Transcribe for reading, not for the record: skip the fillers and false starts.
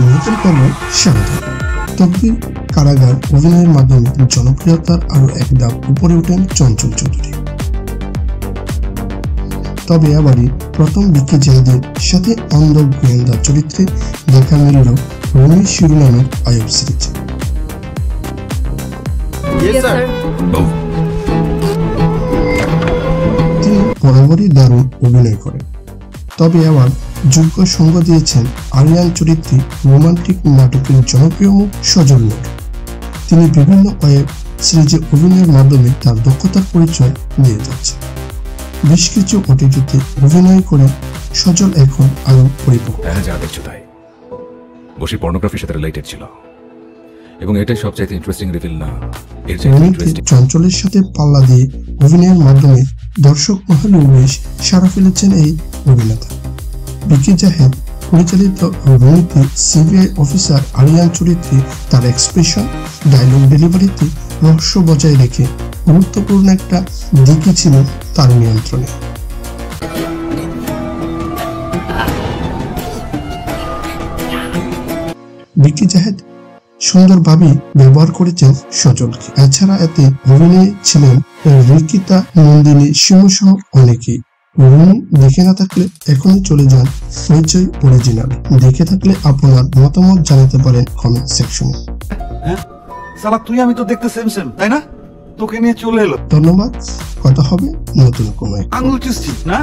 নতুন পর্বে স্বাগত। তকদির কারাগার অভিনয়ের মাধ্যমে জনপ্রিয়তার আরো এক ধাপ উপরে ওঠেন চঞ্চল চৌধুরী। তবে আবারই প্রথম বিকি জাহেদের সাথে অন্ধ গোয়েন্দা চরিত্রে দেখা মিলল রুমি শিরোনামের আয়ব সিরিজ। তিনি বরাবরই দারুণ অভিনয় করেন, তবে আবার যোগ্য সঙ্গ দিয়েছেন আরিয়ান চরিত্রে রোমান্টিক নাটকের জনপ্রিয় মুখ সজল নূর। তিনি বিভিন্ন ওয়েব সিরিজে অভিনয়ের মাধ্যমে তার দক্ষতার পরিচয় দিয়ে যাচ্ছে। বেশ কিছু ওটিটিতে অভিনয় করে সজল এখন আরো পরিপক্ক। যা দেখছো তাই বসি পর্নোগ্রাফির সাথে রিলেটেড ছিল এবং এটাই সবচেয়ে ইন্টারেস্টিং রিভিল না। চঞ্চলের সাথে পাল্লা দিয়ে অভিনয়ের মাধ্যমে দর্শক মহলে বেশ সাড়া ফেলেছেন এই অভিনেতা। বিকি জাহেদ পরিচালিত রুমিতে সিবিআই অফিসার আরিয়ান চরিত্রে তার এক্সপ্রেশন, ডায়লগ ডেলিভারিতে রহস্য বজায় রেখে গুরুত্বপূর্ণ একটা দিকই ছিল তার নিয়ন্ত্রণে। বিকি জাহেদ সুন্দরভাবে ব্যবহার করেছেন সজলকে। এছাড়া এতে অভিনয়ে ছিলেন রিকিতা, নন্দিনী, শিমু সহ অনেকেই। রুমি দেখে না থাকলে এখনই চলে যান হইচই অরিজিনাল। দেখে থাকলে আপনার মতামত জানাতে পারেন কমেন্ট সেকশনে। সালা তুই আমি তো দেখতে সেম সেম, তাই না? তোকে নিয়ে চলে এলো। ধন্যবাদ। কথা হবে নতুন কোনো আঙুল চুষছি না।